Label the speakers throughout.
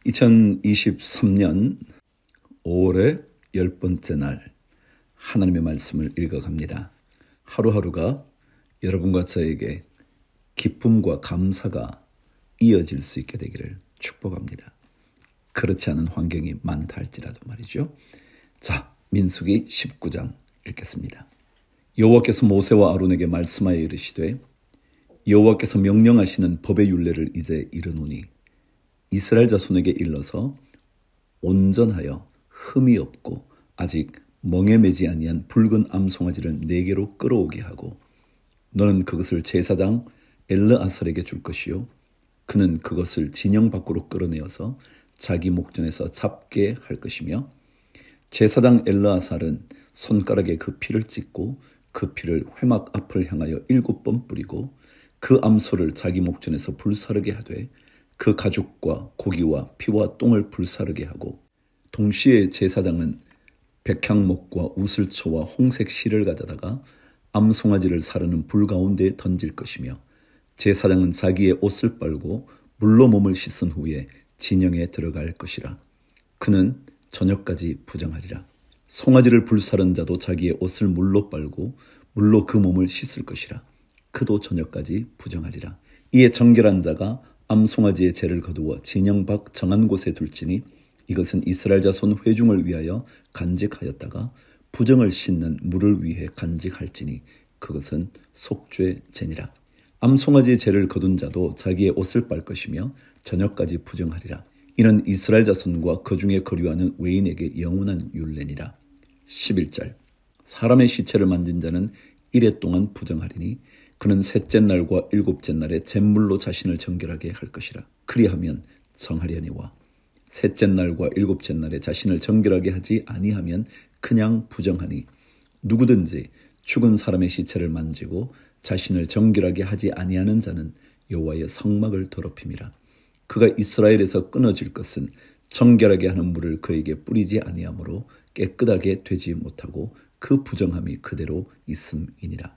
Speaker 1: 2023년 5월의 10번째 날 하나님의 말씀을 읽어갑니다. 하루하루가 여러분과 저에게 기쁨과 감사가 이어질 수 있게 되기를 축복합니다. 그렇지 않은 환경이 많다 할지라도 말이죠. 자, 민수기 19장 읽겠습니다. 여호와께서 모세와 아론에게 말씀하여 이르시되 여호와께서 명령하시는 법의 율례를 이제 이르노니 이스라엘 자손에게 일러서 온전하여 흠이 없고 아직 멍에 매지 아니한 붉은 암송아지를 4개로 끌어오게 하고 너는 그것을 제사장 엘르아살에게 줄 것이요 그는 그것을 진영 밖으로 끌어내어서 자기 목전에서 잡게 할 것이며 제사장 엘르아살은 손가락에 그 피를 찍고 그 피를 회막 앞을 향하여 7번 뿌리고 그 암소를 자기 목전에서 불사르게 하되 그 가죽과 고기와 피와 똥을 불사르게 하고 동시에 제사장은 백향목과 우슬초와 홍색 실을 가져다가 암송아지를 사르는 불 가운데에 던질 것이며 제사장은 자기의 옷을 빨고 물로 몸을 씻은 후에 진영에 들어갈 것이라. 그는 저녁까지 부정하리라. 송아지를 불사른 자도 자기의 옷을 물로 빨고 물로 그 몸을 씻을 것이라. 그도 저녁까지 부정하리라. 이에 정결한 자가 암송아지의 죄를 거두어 진영 밖 정한 곳에 둘지니 이것은 이스라엘 자손 회중을 위하여 간직하였다가 부정을 씻는 물을 위해 간직할지니 그것은 속죄 제니라. 암송아지의 죄를 거둔 자도 자기의 옷을 빨 것이며 저녁까지 부정하리라. 이는 이스라엘 자손과 그 중에 거류하는 외인에게 영원한 율례니라. 11절 사람의 시체를 만진 자는 이레 동안 부정하리니 그는 셋째 날과 일곱째 날에 잿물로 자신을 정결하게 할 것이라. 그리하면 정하려니와 셋째 날과 일곱째 날에 자신을 정결하게 하지 아니하면 그냥 부정하니 누구든지 죽은 사람의 시체를 만지고 자신을 정결하게 하지 아니하는 자는 여호와의 성막을 더럽힘이라. 그가 이스라엘에서 끊어질 것은 정결하게 하는 물을 그에게 뿌리지 아니하므로 깨끗하게 되지 못하고 그 부정함이 그대로 있음이니라.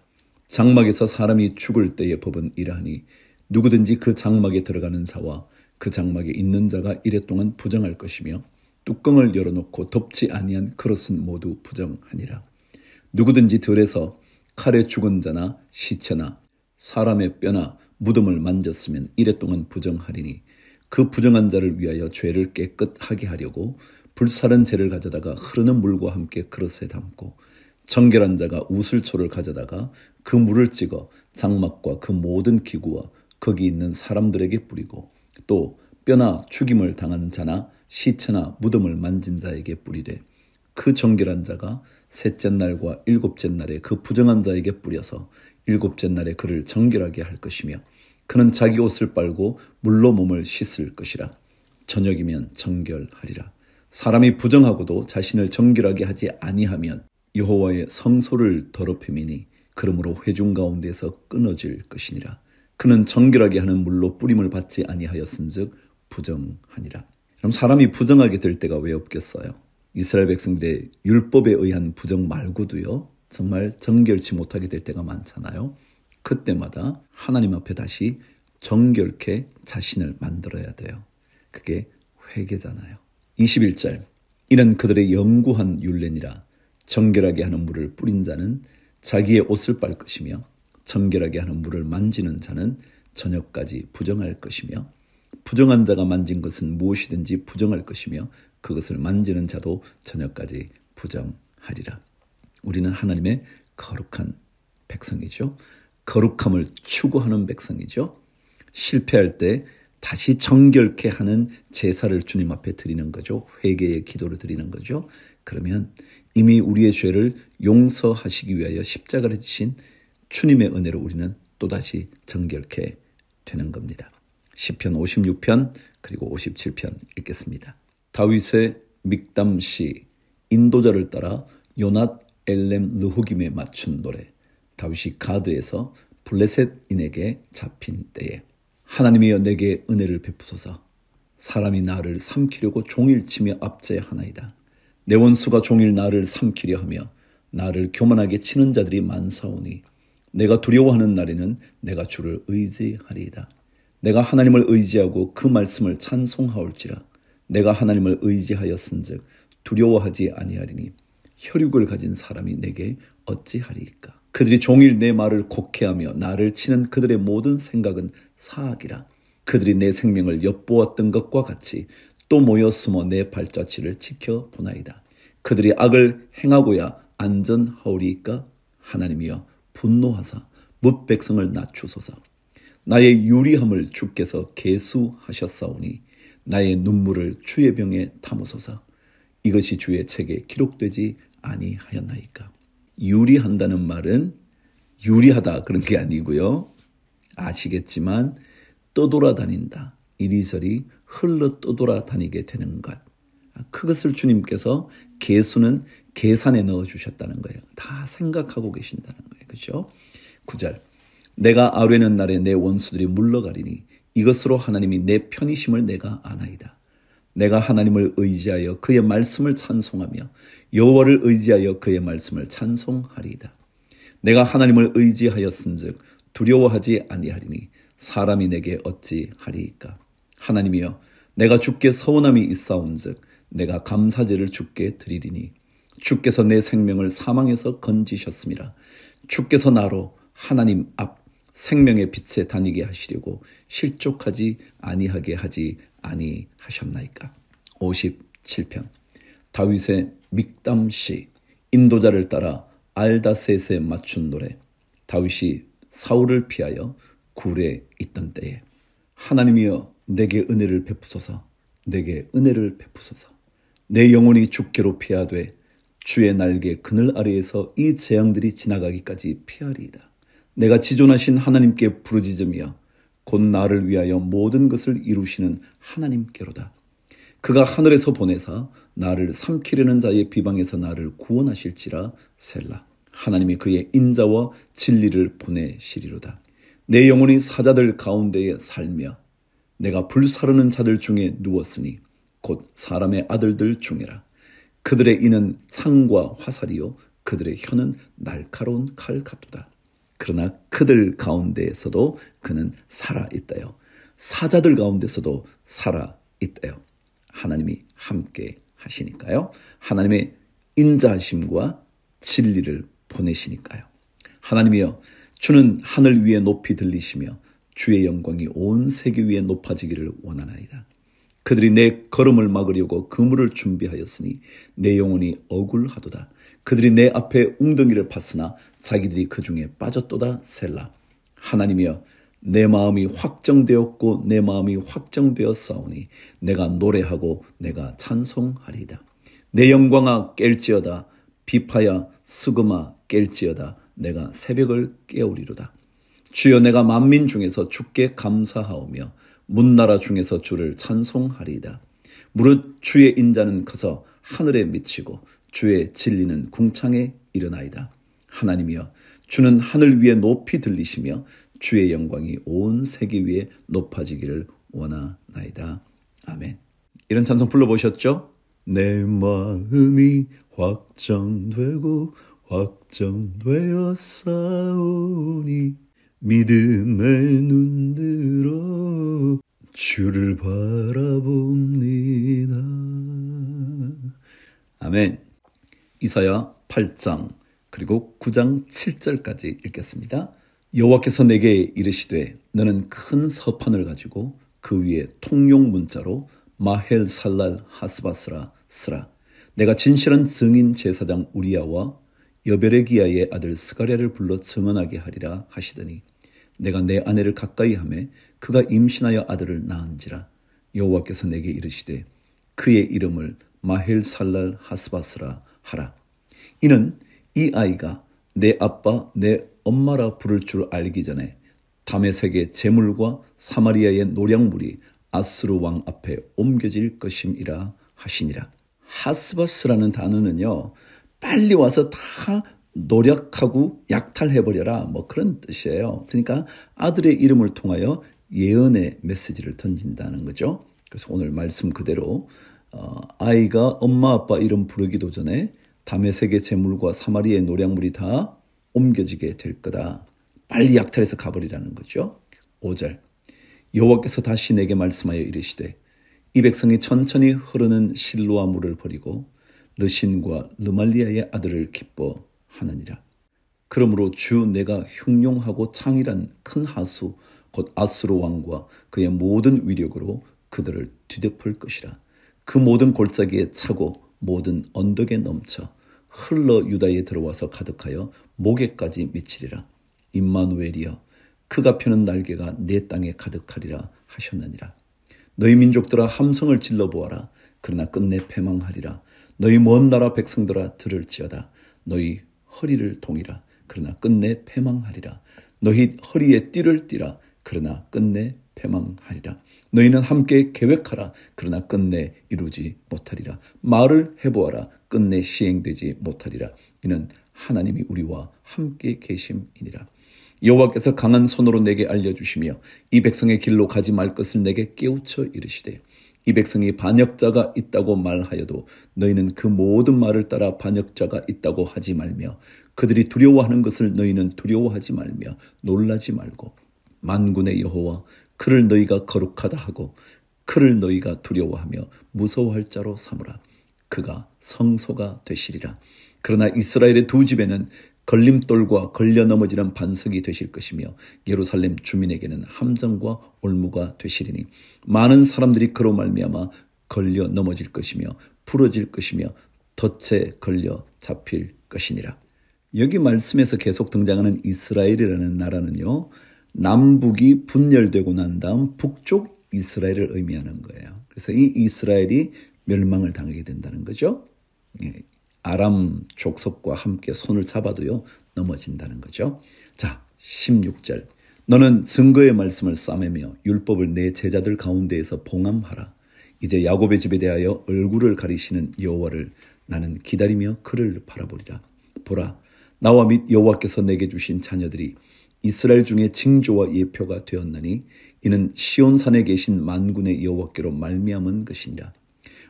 Speaker 1: 장막에서 사람이 죽을 때의 법은 이러하니 누구든지 그 장막에 들어가는 자와 그 장막에 있는 자가 이레 동안 부정할 것이며 뚜껑을 열어놓고 덮지 아니한 그릇은 모두 부정하니라. 누구든지 들에서 칼에 죽은 자나 시체나 사람의 뼈나 무덤을 만졌으면 이레 동안 부정하리니 그 부정한 자를 위하여 죄를 깨끗하게 하려고 불사른 재를 가져다가 흐르는 물과 함께 그릇에 담고 정결한 자가 우슬초를 가져다가 그 물을 찍어 장막과 그 모든 기구와 거기 있는 사람들에게 뿌리고 또 뼈나 죽임을 당한 자나 시체나 무덤을 만진 자에게 뿌리되 그 정결한 자가 셋째 날과 일곱째 날에 그 부정한 자에게 뿌려서 일곱째 날에 그를 정결하게 할 것이며 그는 자기 옷을 빨고 물로 몸을 씻을 것이라. 저녁이면 정결하리라. 사람이 부정하고도 자신을 정결하게 하지 아니하면 여호와의 성소를 더럽힘이니 그러므로 회중 가운데서 끊어질 것이니라. 그는 정결하게 하는 물로 뿌림을 받지 아니하였은즉 부정하니라. 그럼 사람이 부정하게 될 때가 왜 없겠어요? 이스라엘 백성들의 율법에 의한 부정 말고도요. 정말 정결치 못하게 될 때가 많잖아요. 그때마다 하나님 앞에 다시 정결케 자신을 만들어야 돼요. 그게 회개잖아요. 21절 이는 그들의 영구한 율례니라. 정결하게 하는 물을 뿌린 자는 자기의 옷을 빨 것이며 정결하게 하는 물을 만지는 자는 저녁까지 부정할 것이며 부정한 자가 만진 것은 무엇이든지 부정할 것이며 그것을 만지는 자도 저녁까지 부정하리라. 우리는 하나님의 거룩한 백성이죠. 거룩함을 추구하는 백성이죠. 실패할 때 다시 정결케 하는 제사를 주님 앞에 드리는 거죠. 회개의 기도를 드리는 거죠. 그러면 이미 우리의 죄를 용서하시기 위하여 십자가를 지신 주님의 은혜로 우리는 또다시 정결케 되는 겁니다. 시편 56편 그리고 57편 읽겠습니다. 다윗의 믹담시 인도자를 따라 요낫 엘렘 르후김에 맞춘 노래. 다윗이 가드에서 블레셋인에게 잡힌 때에 하나님이여 내게 은혜를 베푸소서. 사람이 나를 삼키려고 종일 치며 압제하나이다. 내 원수가 종일 나를 삼키려 하며 나를 교만하게 치는 자들이 많사오니 내가 두려워하는 날에는 내가 주를 의지하리이다. 내가 하나님을 의지하고 그 말씀을 찬송하올지라. 내가 하나님을 의지하였은즉 두려워하지 아니하리니 혈육을 가진 사람이 내게 어찌하리이까. 그들이 종일 내 말을 곡해하며 나를 치는 그들의 모든 생각은 사악이라. 그들이 내 생명을 엿보았던 것과 같이 또 모여 숨어 내 발자취를 지켜보나이다. 그들이 악을 행하고야 안전하오리이까. 하나님이여 분노하사 뭇 백성을 낮추소서. 나의 유리함을 주께서 계수하셨사오니 나의 눈물을 주의 병에 담으소서. 이것이 주의 책에 기록되지 아니하였나이까. 유리한다는 말은 유리하다 그런 게 아니고요. 아시겠지만 떠돌아다닌다. 이리저리 흘러 떠돌아다니게 되는 것. 그것을 주님께서 계수는 계산에 넣어주셨다는 거예요. 다 생각하고 계신다는 거예요. 그렇죠? 9절 내가 아뢰는 날에 내 원수들이 물러가리니 이것으로 하나님이 내 편이심을 내가 아나이다. 내가 하나님을 의지하여 그의 말씀을 찬송하며 여호와를 의지하여 그의 말씀을 찬송하리이다. 내가 하나님을 의지하였은즉 두려워하지 아니하리니 사람이 내게 어찌하리이까. 하나님이여 내가 주께 서원함이 있사온즉 내가 감사제를 주께 드리리니 주께서 내 생명을 사망에서 건지셨음이라. 주께서 나로 하나님 앞 생명의 빛에 다니게 하시려고 실족하지 아니하게 하지 아니하셨나이까. 57편 다윗의 믹담시. 인도자를 따라 알다셋에 맞춘 노래. 다윗이 사울을 피하여 굴에 있던 때에 하나님이여 내게 은혜를 베푸소서. 내게 은혜를 베푸소서. 내 영혼이 주께로 피하되 주의 날개 그늘 아래에서 이 재앙들이 지나가기까지 피하리이다. 내가 지존하신 하나님께 부르짖으며 곧 나를 위하여 모든 것을 이루시는 하나님께로다. 그가 하늘에서 보내사 나를 삼키려는 자의 비방에서 나를 구원하실지라. 셀라. 하나님이 그의 인자와 진리를 보내시리로다. 내 영혼이 사자들 가운데에 살며 내가 불사르는 자들 중에 누웠으니 곧 사람의 아들들 중에라. 그들의 이는 창과 화살이요 그들의 혀는 날카로운 칼 같도다. 그러나 그들 가운데에서도 그는 살아있다요. 사자들 가운데서도 살아있다요. 하나님이 함께 하시니까요. 하나님의 인자하심과 진리를 보내시니까요. 하나님이여 주는 하늘 위에 높이 들리시며 주의 영광이 온 세계 위에 높아지기를 원하나이다. 그들이 내 걸음을 막으려고 그물을 준비하였으니 내 영혼이 억울하도다. 그들이 내 앞에 웅덩이를 팠으나 자기들이 그 중에 빠졌도다. 셀라. 하나님이여 내 마음이 확정되었고 내 마음이 확정되었사오니 내가 노래하고 내가 찬송하리이다. 내 영광아 깰지어다. 비파야 수금아 깰지어다. 내가 새벽을 깨우리로다. 주여 내가 만민 중에서 주께 감사하오며 문나라 중에서 주를 찬송하리이다. 무릇 주의 인자는 커서 하늘에 미치고 주의 진리는 궁창에 일어나이다. 하나님이여 주는 하늘 위에 높이 들리시며 주의 영광이 온 세계 위에 높아지기를 원하나이다. 아멘. 이런 찬송 불러보셨죠? 내 마음이 확정되고 확정되었사오니 믿음의 눈들어 주를 바라봅니다. 아멘. 이사야 8장 그리고 9장 7절까지 읽겠습니다. 여호와께서 내게 이르시되 너는 큰 서판을 가지고 그 위에 통용 문자로 마헬 살랄 하스바스라 쓰라. 내가 진실한 증인 제사장 우리야와 여베레기야의 아들 스가랴를 불러 증언하게 하리라 하시더니 내가 내 아내를 가까이 하매 그가 임신하여 아들을 낳은지라. 여호와께서 내게 이르시되 그의 이름을 마헬 살랄 하스바스라 하라. 이는 이 아이가 내 아빠 내 엄마라 부를 줄 알기 전에 다메섹의 제물과 사마리아의 노량물이 아스루 왕 앞에 옮겨질 것임이라 하시니라. 하스바스라는 단어는요, 빨리 와서 다 노력하고 약탈해버려라 뭐 그런 뜻이에요. 그러니까 아들의 이름을 통하여 예언의 메시지를 던진다는 거죠. 그래서 오늘 말씀 그대로 아이가 엄마 아빠 이름 부르기도 전에 다메섹의 제물과 사마리아의 노량물이 다 옮겨지게 될 거다. 빨리 약탈해서 가버리라는 거죠. 5절 여호와께서 다시 내게 말씀하여 이르시되 이 백성이 천천히 흐르는 실로아 물을 버리고 르신과 르말리아의 아들을 기뻐하느니라. 그러므로 주 내가 흉용하고 창일한 큰 하수 곧 아수르 왕과 그의 모든 위력으로 그들을 뒤덮을 것이라. 그 모든 골짜기에 차고 모든 언덕에 넘쳐 흘러 유다에 들어와서 가득하여 목에까지 미치리라. 임마누엘이여 그가 펴는 날개가 내 땅에 가득하리라 하셨느니라. 너희 민족들아 함성을 질러보아라. 그러나 끝내 패망하리라. 너희 먼 나라 백성들아 들을지어다. 너희 허리를 동이라. 그러나 끝내 패망하리라. 너희 허리에 띠를 띠라. 그러나 끝내 패망하리라. 너희는 함께 계획하라. 그러나 끝내 이루지 못하리라. 말을 해보아라. 끝내 시행되지 못하리라. 이는 하나님이 우리와 함께 계심이니라. 여호와께서 강한 손으로 내게 알려주시며 이 백성의 길로 가지 말 것을 내게 깨우쳐 이르시되 이 백성이 반역자가 있다고 말하여도 너희는 그 모든 말을 따라 반역자가 있다고 하지 말며 그들이 두려워하는 것을 너희는 두려워하지 말며 놀라지 말고 만군의 여호와 그를 너희가 거룩하다 하고 그를 너희가 두려워하며 무서워할 자로 삼으라. 그가 성소가 되시리라. 그러나 이스라엘의 두 집에는 걸림돌과 걸려 넘어지는 반석이 되실 것이며 예루살렘 주민에게는 함정과 올무가 되시리니 많은 사람들이 그로 말미암아 걸려 넘어질 것이며 부러질 것이며 덫에 걸려 잡힐 것이니라. 여기 말씀에서 계속 등장하는 이스라엘이라는 나라는요, 남북이 분열되고 난 다음 북쪽 이스라엘을 의미하는 거예요. 그래서 이 이스라엘이 멸망을 당하게 된다는 거죠. 아람 족속과 함께 손을 잡아도요 넘어진다는 거죠. 자, 16절. 너는 증거의 말씀을 싸매며 율법을 내 제자들 가운데에서 봉함하라. 이제 야곱의 집에 대하여 얼굴을 가리시는 여호와를 나는 기다리며 그를 바라보리라. 보라, 나와 및 여호와께서 내게 주신 자녀들이 이스라엘 중에 징조와 예표가 되었나니 이는 시온산에 계신 만군의 여호와께로 말미암은 것이니라.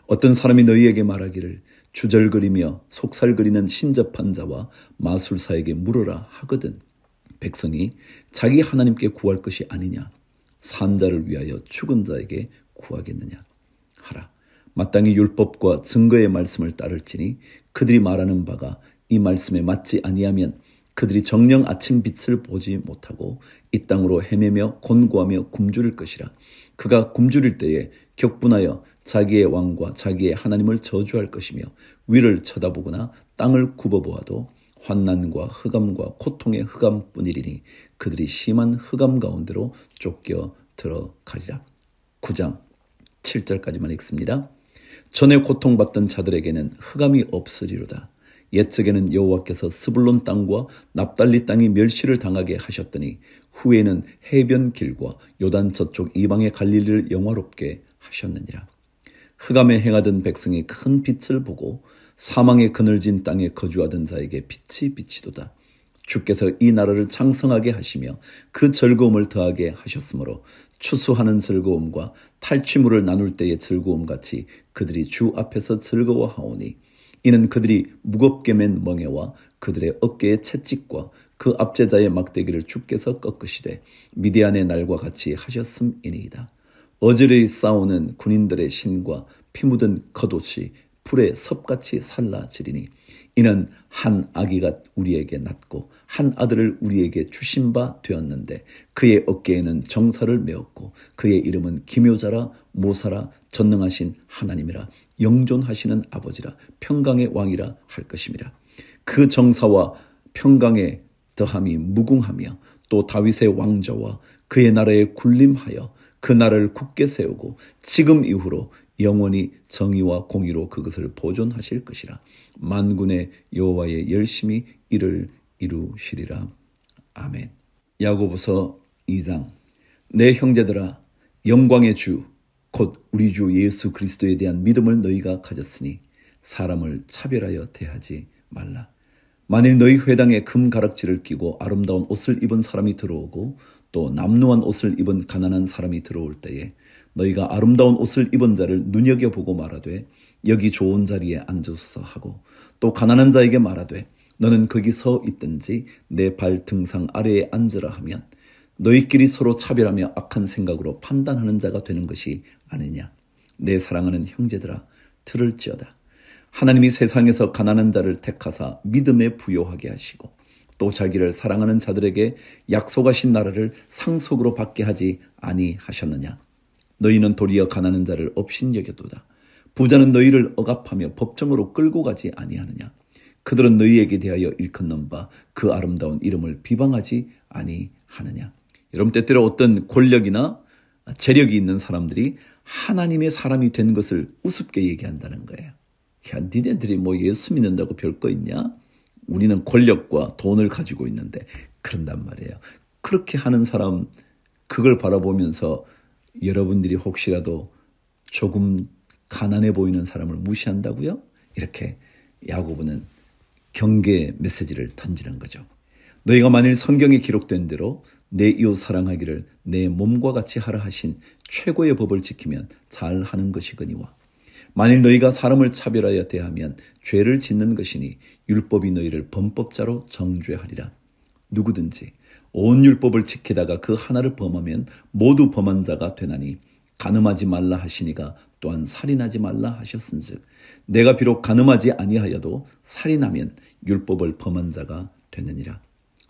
Speaker 1: 어떤 사람이 너희에게 말하기를 주절거리며 속살거리는 신접한 자와 마술사에게 물으라 하거든 백성이 자기 하나님께 구할 것이 아니냐 산 자를 위하여 죽은 자에게 구하겠느냐 하라. 마땅히 율법과 증거의 말씀을 따를지니 그들이 말하는 바가 이 말씀에 맞지 아니하면 그들이 정녕 아침 빛을 보지 못하고 이 땅으로 헤매며 곤고하며 굶주릴 것이라. 그가 굶주릴 때에 격분하여 자기의 왕과 자기의 하나님을 저주할 것이며 위를 쳐다보거나 땅을 굽어보아도 환난과 흑암과 고통의 흑암뿐이리니 그들이 심한 흑암 가운데로 쫓겨 들어가리라. 9장 7절까지만 읽습니다. 전에 고통받던 자들에게는 흑암이 없으리로다. 옛적에는 여호와께서 스불론 땅과 납달리 땅이 멸시를 당하게 하셨더니 후에는 해변 길과 요단 저쪽 이방의 갈릴리를 영화롭게 하셨느니라. 흑암에 행하던 백성이 큰 빛을 보고 사망의 그늘진 땅에 거주하던 자에게 빛이 비치도다. 주께서 이 나라를 창성하게 하시며 그 즐거움을 더하게 하셨으므로 추수하는 즐거움과 탈취물을 나눌 때의 즐거움같이 그들이 주 앞에서 즐거워하오니 이는 그들이 무겁게 맨 멍에와 그들의 어깨의 채찍과 그 압제자의 막대기를 주께서 꺾으시되 미디안의 날과 같이 하셨음이니이다. 어질의 싸우는 군인들의 신과 피 묻은 겉옷이 불에 섭같이 살라지리니 이는 한 아기가 우리에게 낳고 한 아들을 우리에게 주신 바 되었는데 그의 어깨에는 정사를 메었고 그의 이름은 기묘자라 모사라 전능하신 하나님이라 영존하시는 아버지라 평강의 왕이라 할 것임이라. 그 정사와 평강의 더함이 무궁하며 또 다윗의 왕좌와 그의 나라에 군림하여 그 나라를 굳게 세우고 지금 이후로 영원히 정의와 공의로 그것을 보존하실 것이라. 만군의 여호와의 열심히 이를 이루시리라. 아멘. 야고보서 2장. 내 형제들아 영광의 주 곧 우리 주 예수 그리스도에 대한 믿음을 너희가 가졌으니 사람을 차별하여 대하지 말라. 만일 너희 회당에 금 가락지를 끼고 아름다운 옷을 입은 사람이 들어오고 또 남루한 옷을 입은 가난한 사람이 들어올 때에 너희가 아름다운 옷을 입은 자를 눈여겨보고 말하되 여기 좋은 자리에 앉으소서 하고 또 가난한 자에게 말하되 너는 거기 서 있든지 내 발 등상 아래에 앉으라 하면 너희끼리 서로 차별하며 악한 생각으로 판단하는 자가 되는 것이 아니냐. 내 사랑하는 형제들아 들을지어다. 하나님이 세상에서 가난한 자를 택하사 믿음에 부요하게 하시고 또 자기를 사랑하는 자들에게 약속하신 나라를 상속으로 받게 하지 아니하셨느냐. 너희는 도리어 가난한 자를 업신여겨도다. 부자는 너희를 억압하며 법정으로 끌고 가지 아니하느냐. 그들은 너희에게 대하여 일컫는 바 그 아름다운 이름을 비방하지 아니하느냐. 여러분, 때때로 어떤 권력이나 재력이 있는 사람들이 하나님의 사람이 된 것을 우습게 얘기한다는 거예요. 야, 니네들이 뭐 예수 믿는다고 별거 있냐? 우리는 권력과 돈을 가지고 있는데. 그런단 말이에요. 그렇게 하는 사람, 그걸 바라보면서 여러분들이 혹시라도 조금 가난해 보이는 사람을 무시한다고요? 이렇게 야고보는 경계 메시지를 던지는 거죠. 너희가 만일 성경에 기록된 대로 내 이웃 사랑하기를 내 몸과 같이 하라 하신 최고의 법을 지키면 잘하는 것이거니와 만일 너희가 사람을 차별하여 대하면 죄를 짓는 것이니 율법이 너희를 범법자로 정죄하리라. 누구든지 온 율법을 지키다가 그 하나를 범하면 모두 범한 자가 되나니 간음하지 말라 하시니가 또한 살인하지 말라 하셨은즉 내가 비록 간음하지 아니하여도 살인하면 율법을 범한 자가 되느니라.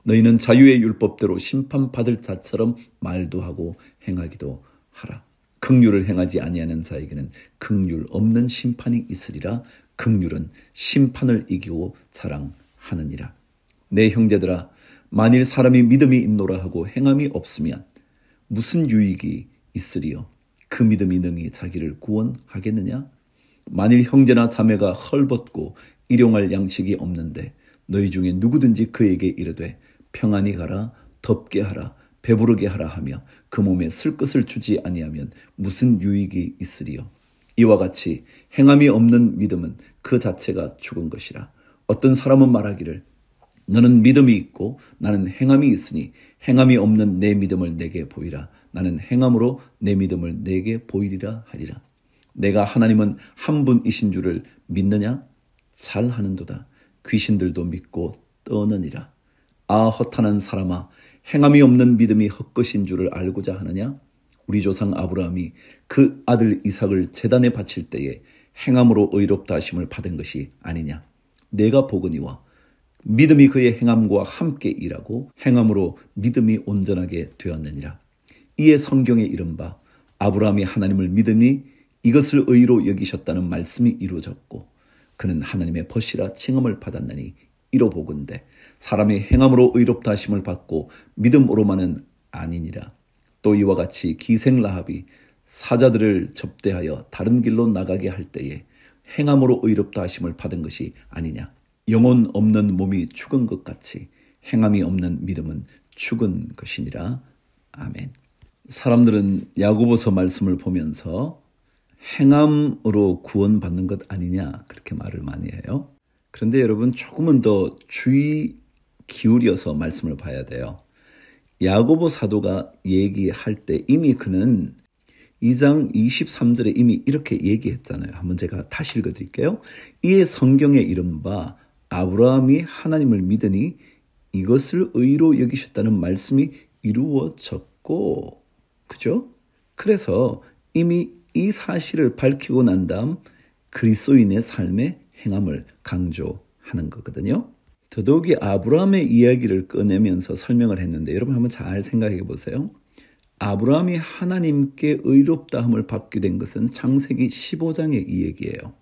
Speaker 1: 너희는 자유의 율법대로 심판받을 자처럼 말도 하고 행하기도 하라. 긍휼을 행하지 아니하는 자에게는 긍휼 없는 심판이 있으리라. 긍휼은 심판을 이기고 자랑하느니라. 내 형제들아, 만일 사람이 믿음이 있노라 하고 행함이 없으면 무슨 유익이 있으리요? 그 믿음이 능히 자기를 구원하겠느냐? 만일 형제나 자매가 헐벗고 일용할 양식이 없는데 너희 중에 누구든지 그에게 이르되 평안히 가라, 덥게 하라, 배부르게 하라 하며 그 몸에 쓸 것을 주지 아니하면 무슨 유익이 있으리요? 이와 같이 행함이 없는 믿음은 그 자체가 죽은 것이라. 어떤 사람은 말하기를 너는 믿음이 있고 나는 행함이 있으니 행함이 없는 내 믿음을 내게 보이라. 나는 행함으로 내 믿음을 내게 보이리라 하리라. 내가 하나님은 한 분이신 줄을 믿느냐? 잘하는도다. 귀신들도 믿고 떠느니라. 아, 허탄한 사람아, 행함이 없는 믿음이 헛것인 줄을 알고자 하느냐? 우리 조상 아브라함이 그 아들 이삭을 제단에 바칠 때에 행함으로 의롭다 하심을 받은 것이 아니냐? 내가 보거니와 믿음이 그의 행함과 함께 일하고 행함으로 믿음이 온전하게 되었느니라. 이에 성경에 이른바 아브라함이 하나님을 믿으니 이것을 의로 여기셨다는 말씀이 이루어졌고 그는 하나님의 벗이라 칭함을 받았나니 이로보건대 사람이 행함으로 의롭다 하심을 받고 믿음으로만은 아니니라. 또 이와 같이 기생 라합이 사자들을 접대하여 다른 길로 나가게 할 때에 행함으로 의롭다 하심을 받은 것이 아니냐. 영혼 없는 몸이 죽은 것 같이 행함이 없는 믿음은 죽은 것이니라. 아멘. 사람들은 야고보서 말씀을 보면서 행함으로 구원받는 것 아니냐 그렇게 말을 많이 해요. 그런데 여러분, 조금은 더 주의 기울여서 말씀을 봐야 돼요. 야고보 사도가 얘기할 때 이미 그는 2장 23절에 이미 이렇게 얘기했잖아요. 한번 제가 다시 읽어드릴게요. 이에 성경에 이른바 아브라함이 하나님을 믿으니 이것을 의로 여기셨다는 말씀이 이루어졌고, 그죠? 그래서 이미 이 사실을 밝히고 난 다음 그리스도인의 삶의 행함을 강조하는 거거든요. 더더욱이 아브라함의 이야기를 꺼내면서 설명을 했는데 여러분 한번 잘 생각해 보세요. 아브라함이 하나님께 의롭다함을 받게 된 것은 창세기 15장의 이야기예요.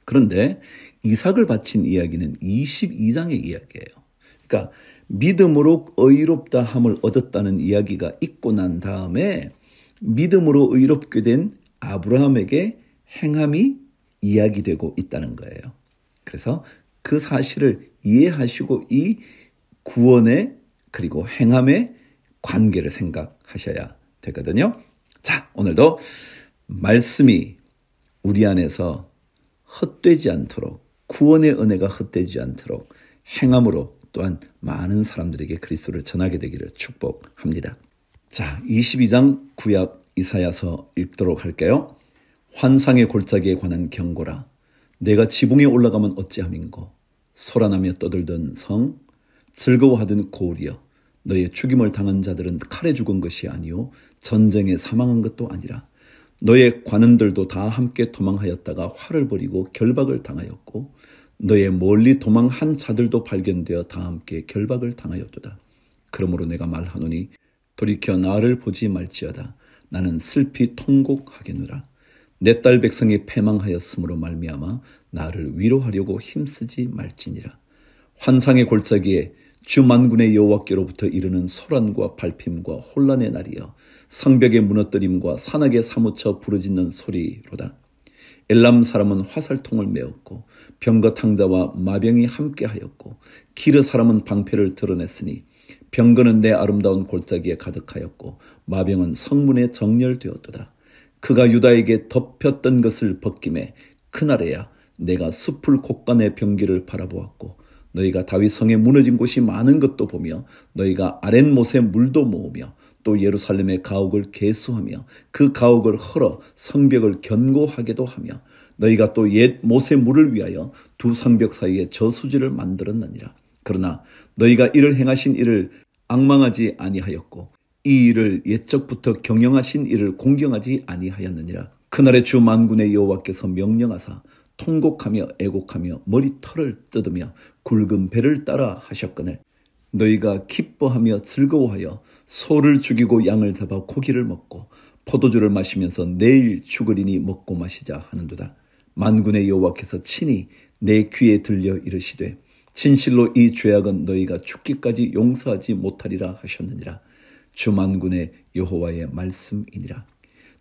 Speaker 1: 그런데 이삭을 바친 이야기는 22장의 이야기예요. 그러니까 믿음으로 의롭다함을 얻었다는 이야기가 있고 난 다음에 믿음으로 의롭게 된 아브라함에게 행함이 이야기되고 있다는 거예요. 그래서 그 사실을 이해하시고 이 구원의 그리고 행함의 관계를 생각하셔야 되거든요. 자, 오늘도 말씀이 우리 안에서 헛되지 않도록, 구원의 은혜가 헛되지 않도록 행함으로 또한 많은 사람들에게 그리스도를 전하게 되기를 축복합니다. 자, 22장 구약 이사야서 읽도록 할게요. 환상의 골짜기에 관한 경고라. 내가 지붕에 올라가면 어찌함인고, 소란하며 떠들던 성, 즐거워하던 고울이여. 너의 죽임을 당한 자들은 칼에 죽은 것이 아니요 전쟁에 사망한 것도 아니라 너의 관원들도 다 함께 도망하였다가 화를 벌이고 결박을 당하였고 너의 멀리 도망한 자들도 발견되어 다 함께 결박을 당하였도다. 그러므로 내가 말하노니 돌이켜 나를 보지 말지어다. 나는 슬피 통곡하겠노라. 내 딸 백성이 패망하였으므로 말미암아 나를 위로하려고 힘쓰지 말지니라. 환상의 골짜기에 주 만군의 여호와께로부터 이르는 소란과 발핌과 혼란의 날이여 성벽의 무너뜨림과 산악에 사무쳐 부르짖는 소리로다. 엘람 사람은 화살통을 메었고 병거 탕자와 마병이 함께하였고 기르 사람은 방패를 드러냈으니 병거는 내 아름다운 골짜기에 가득하였고 마병은 성문에 정렬되었도다. 그가 유다에게 덮였던 것을 벗김에 그날에야 내가 숲을 곳간의 병기를 바라보았고 너희가 다윗 성에 무너진 곳이 많은 것도 보며 너희가 아랫못에 물도 모으며 또 예루살렘의 가옥을 개수하며 그 가옥을 헐어 성벽을 견고하게도 하며 너희가 또 옛 못의 물을 위하여 두 성벽 사이에 저수지를 만들었느니라. 그러나 너희가 이를 행하신 이를 앙망하지 아니하였고 이 일을 옛적부터 경영하신 이를 공경하지 아니하였느니라. 그날에 주 만군의 여호와께서 명령하사 통곡하며 애곡하며 머리털을 뜯으며 굵은 배를 따라 하셨거늘 너희가 기뻐하며 즐거워하여 소를 죽이고 양을 잡아 고기를 먹고 포도주를 마시면서 내일 죽으리니 먹고 마시자 하는도다. 만군의 여호와께서 친히 내 귀에 들려 이르시되 진실로 이 죄악은 너희가 죽기까지 용서하지 못하리라 하셨느니라. 주 만군의 여호와의 말씀이니라.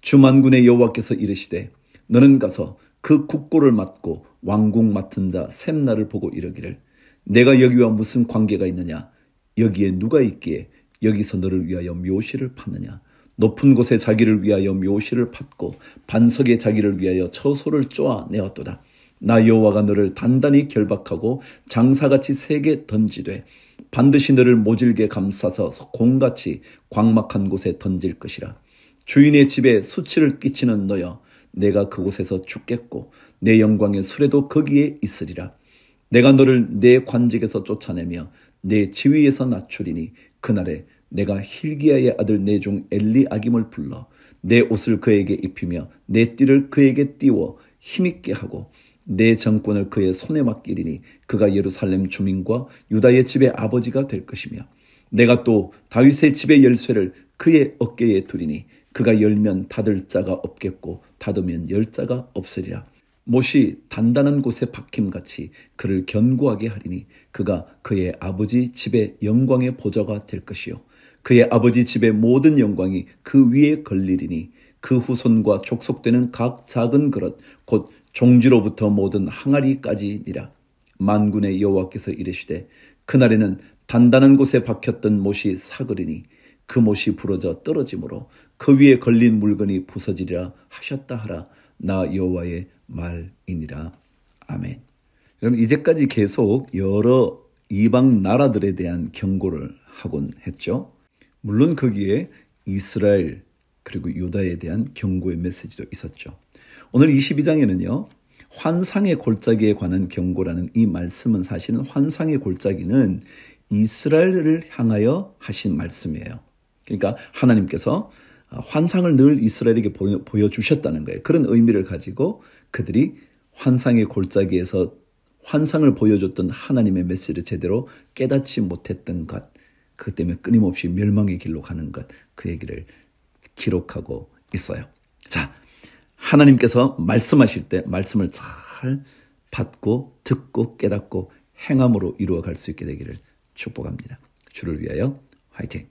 Speaker 1: 주 만군의 여호와께서 이르시되 너는 가서 그 국고를 맡고 왕궁 맡은 자 셈나를 보고 이르기를 내가 여기와 무슨 관계가 있느냐? 여기에 누가 있기에 여기서 너를 위하여 묘시를 팠느냐? 높은 곳에 자기를 위하여 묘시를 팠고 반석에 자기를 위하여 처소를 쪼아내었도다. 나 여호와가 너를 단단히 결박하고 장사같이 세게 던지되 반드시 너를 모질게 감싸서 공같이 광막한 곳에 던질 것이라. 주인의 집에 수치를 끼치는 너여 내가 그곳에서 죽겠고 내 영광의 수레도 거기에 있으리라. 내가 너를 내 관직에서 쫓아내며 내 지위에서 낮추리니 그날에 내가 힐기야의 아들 내 종 엘리아김을 불러 내 옷을 그에게 입히며 내 띠를 그에게 띄워 힘있게 하고 내 정권을 그의 손에 맡기리니 그가 예루살렘 주민과 유다의 집의 아버지가 될 것이며 내가 또 다윗의 집의 열쇠를 그의 어깨에 두리니 그가 열면 닫을 자가 없겠고 닫으면 열 자가 없으리라. 못이 단단한 곳에 박힘같이 그를 견고하게 하리니 그가 그의 아버지 집의 영광의 보좌가 될 것이요 그의 아버지 집의 모든 영광이 그 위에 걸리리니 그 후손과 족속되는 각 작은 그릇 곧 종지로부터 모든 항아리까지니라. 만군의 여호와께서 이르시되 그날에는 단단한 곳에 박혔던 못이 사그리니 그 못이 부러져 떨어지므로 그 위에 걸린 물건이 부서지리라 하셨다 하라. 나 여호와의 말이니라. 아멘. 여러분 이제까지 계속 여러 이방 나라들에 대한 경고를 하곤 했죠. 물론 거기에 이스라엘 그리고 유다에 대한 경고의 메시지도 있었죠. 오늘 22장에는요. 환상의 골짜기에 관한 경고라는 이 말씀은 사실은 환상의 골짜기는 이스라엘을 향하여 하신 말씀이에요. 그러니까 하나님께서 환상을 늘 이스라엘에게 보여주셨다는 거예요. 그런 의미를 가지고 그들이 환상의 골짜기에서 환상을 보여줬던 하나님의 메시지를 제대로 깨닫지 못했던 것, 그것 때문에 끊임없이 멸망의 길로 가는 것, 그 얘기를 기록하고 있어요. 자, 하나님께서 말씀하실 때 말씀을 잘 받고 듣고 깨닫고 행함으로 이루어갈 수 있게 되기를 축복합니다. 주를 위하여 화이팅!